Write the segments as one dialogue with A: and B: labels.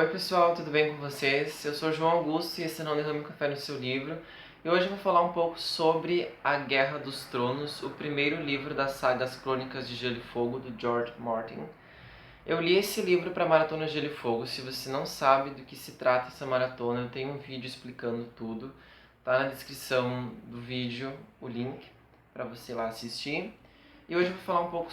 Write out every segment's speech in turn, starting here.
A: Oi pessoal, tudo bem com vocês? Eu sou João Augusto e esse é Não Derrame Café no Seu Livro. E hoje eu vou falar um pouco sobre A Guerra dos Tronos, o primeiro livro da saga As Crônicas de Gelo e Fogo, do George Martin. Eu li esse livro para a Maratona Gelo e Fogo. Se você não sabe do que se trata essa maratona, eu tenho um vídeo explicando tudo. Tá na descrição do vídeo o link para você lá assistir. E hoje eu vou falar um pouco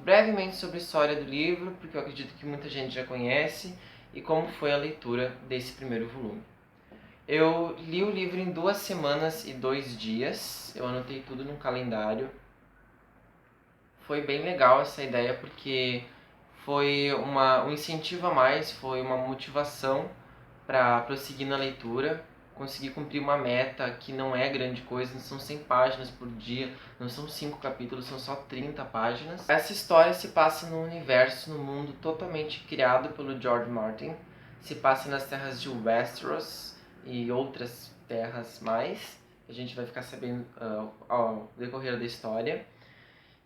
A: brevemente sobre a história do livro, porque eu acredito que muita gente já conhece, e como foi a leitura desse primeiro volume. Eu li o livro em 2 semanas e 2 dias, eu anotei tudo num calendário. Foi bem legal essa ideia, porque foi um incentivo a mais, foi uma motivação para prosseguir na leitura, conseguir cumprir uma meta que não é grande coisa, não são 100 páginas por dia, não são 5 capítulos, são só 30 páginas. Essa história se passa num universo, num mundo totalmente criado pelo George Martin, se passa nas terras de Westeros e outras terras mais, a gente vai ficar sabendo ao decorrer da história.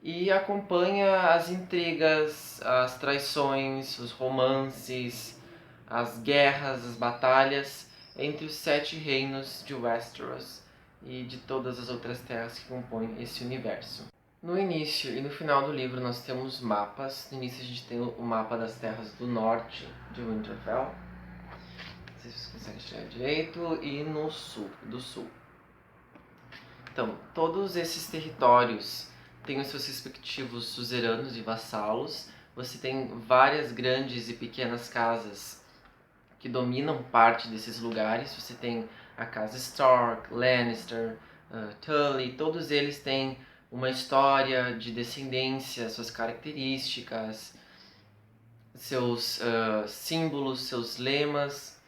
A: E acompanha as intrigas, as traições, os romances, as guerras, as batalhas entre os 7 reinos de Westeros e de todas as outras terras que compõem esse universo. No início e no final do livro nós temos mapas. No início a gente tem o mapa das terras do norte de Winterfell. Não sei se vocês conseguem enxergar direito. E no sul, do sul. Então, todos esses territórios têm os seus respectivos suzeranos e vassalos. Você tem várias grandes e pequenas casas que dominam parte desses lugares. Você tem a casa Stark, Lannister, Tully, todos eles têm uma história de descendência, suas características, seus símbolos, seus lemas,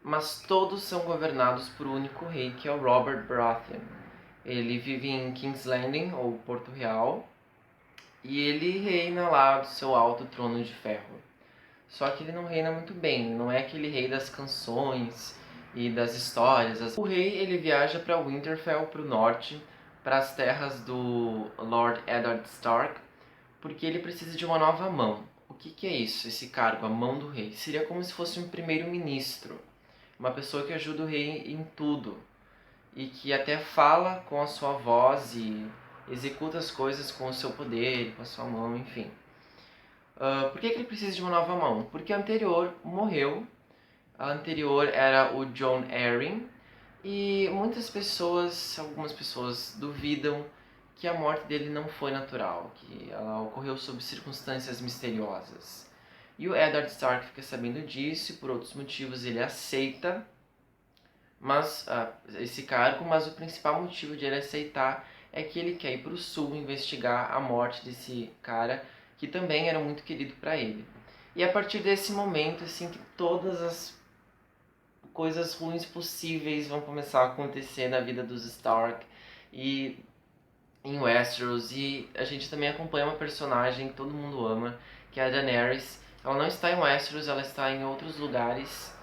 A: mas todos são governados por um único rei, que é o Robert Baratheon. Ele vive em King's Landing, ou Porto Real, e ele reina lá do seu alto trono de ferro. Só que ele não reina muito bem, não é aquele rei das canções e das histórias. O rei ele viaja para Winterfell, para o norte, para as terras do Lord Eddard Stark, porque ele precisa de uma nova mão. O que é isso, esse cargo, a mão do rei? Seria como se fosse um primeiro-ministro, uma pessoa que ajuda o rei em tudo e que até fala com a sua voz e executa as coisas com o seu poder, com a sua mão, enfim. Por que ele precisa de uma nova mão? Porque a anterior morreu. A anterior era o Jon Arryn. E algumas pessoas duvidam que a morte dele não foi natural, que ela ocorreu sob circunstâncias misteriosas. E o Eddard Stark fica sabendo disso e por outros motivos ele aceita esse cargo, mas o principal motivo de ele aceitar é que ele quer ir para o sul investigar a morte desse cara que também era muito querido para ele. E a partir desse momento, assim, que todas as coisas ruins possíveis vão começar a acontecer na vida dos Stark e em Westeros, e a gente também acompanha uma personagem que todo mundo ama, que é a Daenerys. Ela não está em Westeros, ela está em outros lugares,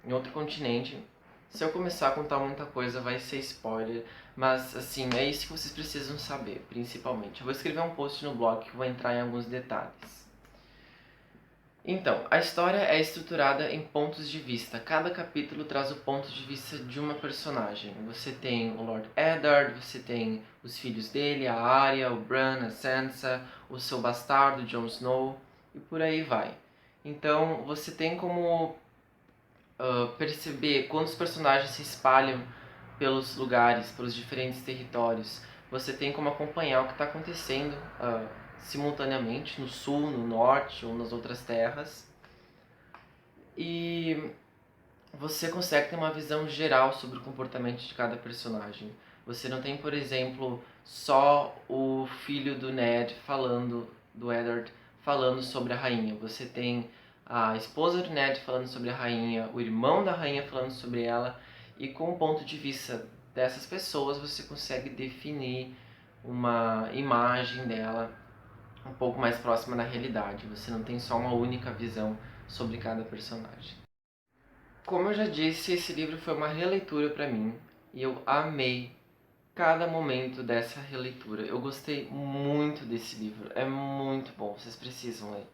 A: em outro continente. Se eu começar a contar muita coisa vai ser spoiler, mas assim, é isso que vocês precisam saber, principalmente. Eu vou escrever um post no blog que vai entrar em alguns detalhes. Então, a história é estruturada em pontos de vista. Cada capítulo traz o ponto de vista de uma personagem. Você tem o Lord Eddard, você tem os filhos dele, a Arya, o Bran, a Sansa, o seu bastardo, Jon Snow, e por aí vai. Então, você tem como perceber quando os personagens se espalham pelos lugares, pelos diferentes territórios. Você tem como acompanhar o que está acontecendo simultaneamente no sul, no norte ou nas outras terras. E você consegue ter uma visão geral sobre o comportamento de cada personagem. Você não tem, por exemplo, só o filho do Ned falando, do Eddard, falando sobre a rainha. Você tem a esposa do Ned falando sobre a rainha, o irmão da rainha falando sobre ela, e com o ponto de vista dessas pessoas você consegue definir uma imagem dela um pouco mais próxima da realidade. Você não tem só uma única visão sobre cada personagem. Como eu já disse, esse livro foi uma releitura para mim e eu amei cada momento dessa releitura. Eu gostei muito desse livro, é muito bom, vocês precisam ler.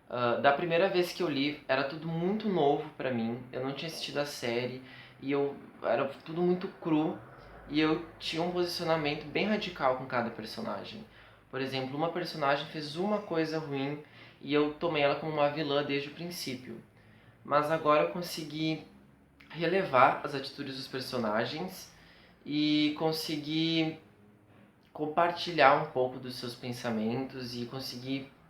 A: Da primeira vez que eu li, era tudo muito novo pra mim, eu não tinha assistido a série, e era tudo muito cru, e eu tinha um posicionamento bem radical com cada personagem. Por exemplo, uma personagem fez uma coisa ruim, e eu tomei ela como uma vilã desde o princípio. Mas agora eu consegui relevar as atitudes dos personagens, e consegui compartilhar um pouco dos seus pensamentos e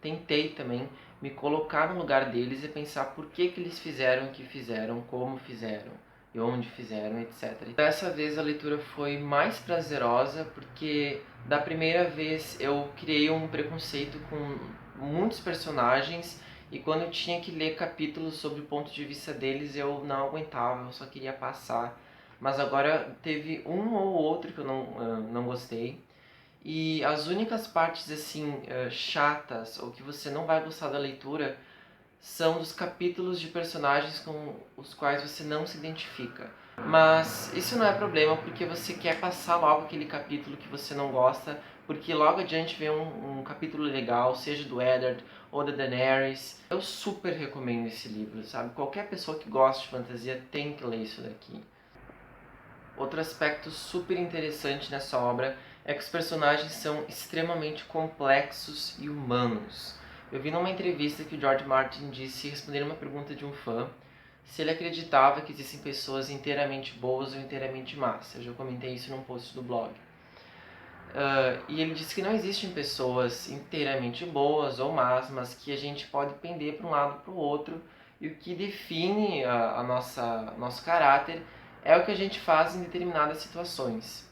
A: tentei também me colocar no lugar deles e pensar por que eles fizeram o que fizeram, como fizeram e onde fizeram, etc. Dessa vez a leitura foi mais prazerosa porque da primeira vez eu criei um preconceito com muitos personagens e quando eu tinha que ler capítulos sobre o ponto de vista deles eu não aguentava, eu só queria passar. Mas agora teve um ou outro que eu não gostei. E as únicas partes assim chatas ou que você não vai gostar da leitura são dos capítulos de personagens com os quais você não se identifica. Mas isso não é problema porque você quer passar logo aquele capítulo que você não gosta, porque logo adiante vem um capítulo legal, seja do Eddard ou da Daenerys. Eu super recomendo esse livro, sabe? Qualquer pessoa que gosta de fantasia tem que ler isso daqui. Outro aspecto super interessante nessa obra é que os personagens são extremamente complexos e humanos. Eu vi numa entrevista que o George Martin disse, respondendo uma pergunta de um fã, se ele acreditava que existem pessoas inteiramente boas ou inteiramente más. Eu já comentei isso num post do blog. E ele disse que não existem pessoas inteiramente boas ou más, mas que a gente pode pender para um lado ou para o outro, e o que define nosso caráter é o que a gente faz em determinadas situações.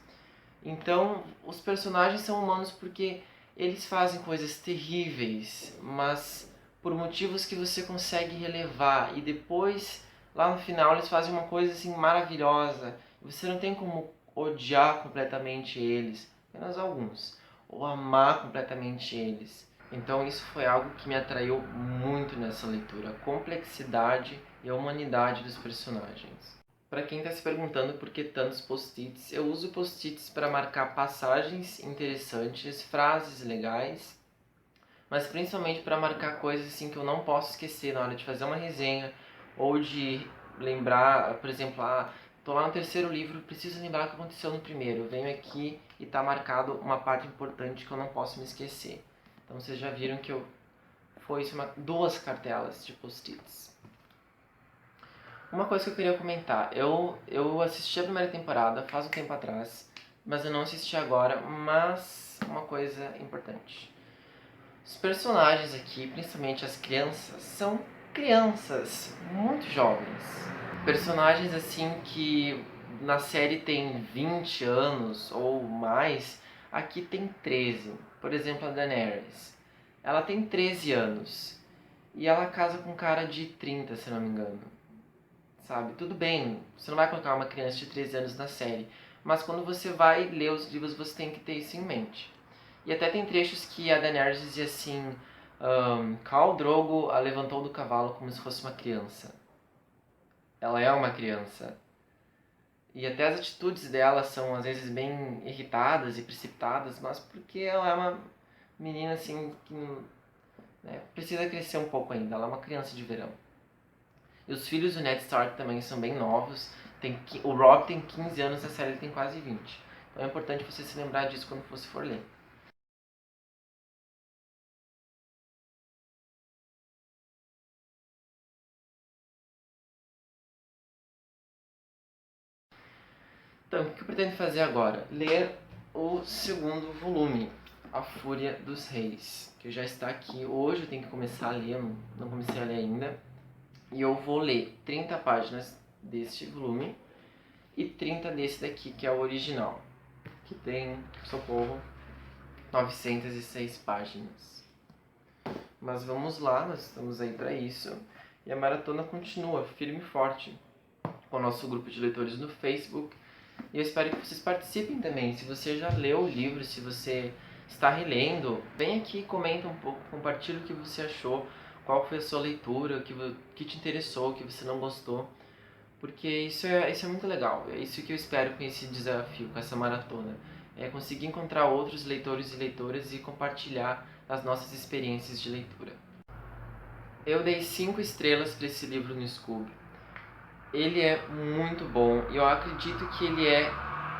A: Então, os personagens são humanos porque eles fazem coisas terríveis, mas por motivos que você consegue relevar, e depois, lá no final, eles fazem uma coisa assim maravilhosa, e você não tem como odiar completamente eles, apenas alguns, ou amar completamente eles. Então isso foi algo que me atraiu muito nessa leitura, a complexidade e a humanidade dos personagens. Para quem está se perguntando por que tantos post-its, eu uso post-its para marcar passagens interessantes, frases legais, mas principalmente para marcar coisas assim que eu não posso esquecer na hora de fazer uma resenha ou de lembrar, por exemplo, tô lá no terceiro livro, preciso lembrar o que aconteceu no primeiro. Eu venho aqui e está marcado uma parte importante que eu não posso me esquecer. Então vocês já viram que duas cartelas de post-its. Uma coisa que eu queria comentar, eu assisti a primeira temporada faz um tempo atrás, mas eu não assisti agora, mas uma coisa importante. Os personagens aqui, principalmente as crianças, são crianças muito jovens. Personagens assim que na série tem 20 anos ou mais, aqui tem 13. Por exemplo, a Daenerys. Ela tem 13 anos e ela casa com um cara de 30, se não me engano. Sabe? Tudo bem, você não vai colocar uma criança de 13 anos na série, mas quando você vai ler os livros você tem que ter isso em mente. E até tem trechos que a Daenerys dizia assim, Khal Drogo a levantou do cavalo como se fosse uma criança. Ela é uma criança. E até as atitudes dela são às vezes bem irritadas e precipitadas, mas porque ela é uma menina assim que precisa crescer um pouco ainda, ela é uma criança de verão. E os filhos do Ned Stark também são bem novos. O Robb tem 15 anos, a série tem quase 20. Então é importante você se lembrar disso quando você for ler. Então, o que eu pretendo fazer agora? Ler o segundo volume, A Fúria dos Reis, que já está aqui. Hoje eu tenho que começar a ler, eu não comecei a ler ainda. E eu vou ler 30 páginas deste volume e 30 desse daqui, que é o original, que tem, socorro, 906 páginas. Mas vamos lá, nós estamos aí para isso. E a maratona continua firme e forte com o nosso grupo de leitores no Facebook. E eu espero que vocês participem também. Se você já leu o livro, se você está relendo, vem aqui, comenta um pouco, compartilha o que você achou, qual foi a sua leitura, o que te interessou, o que você não gostou. Porque isso é muito legal. É isso que eu espero com esse desafio, com essa maratona. É conseguir encontrar outros leitores e leitoras e compartilhar as nossas experiências de leitura. Eu dei 5 estrelas para esse livro no Scoob. Ele é muito bom e eu acredito que ele é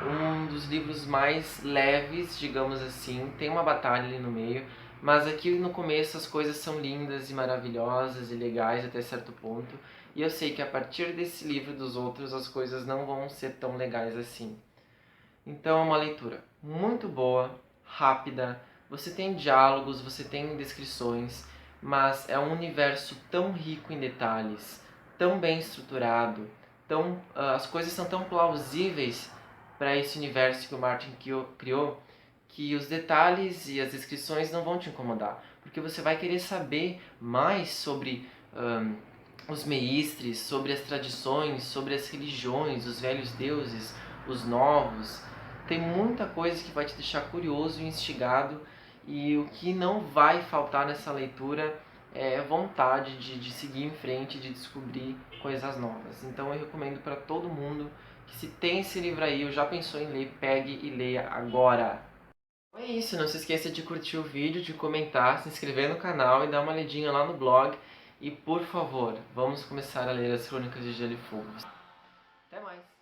A: um dos livros mais leves, digamos assim. Tem uma batalha ali no meio, mas aqui no começo as coisas são lindas e maravilhosas e legais até certo ponto. E eu sei que a partir desse livro e dos outros as coisas não vão ser tão legais assim. Então é uma leitura muito boa, rápida, você tem diálogos, você tem descrições, mas é um universo tão rico em detalhes, tão bem estruturado, as coisas são tão plausíveis para esse universo que o Martin criou, que os detalhes e as descrições não vão te incomodar, porque você vai querer saber mais sobre os meístres, sobre as tradições, sobre as religiões, os velhos deuses, os novos. Tem muita coisa que vai te deixar curioso e instigado, e o que não vai faltar nessa leitura é vontade de seguir em frente, de descobrir coisas novas. Então eu recomendo para todo mundo que, se tem esse livro aí, ou já pensou em ler, pegue e leia agora. É isso, não se esqueça de curtir o vídeo, de comentar, se inscrever no canal e dar uma lidinha lá no blog. E por favor, vamos começar a ler as Crônicas de Gelo e Fogo. Até mais!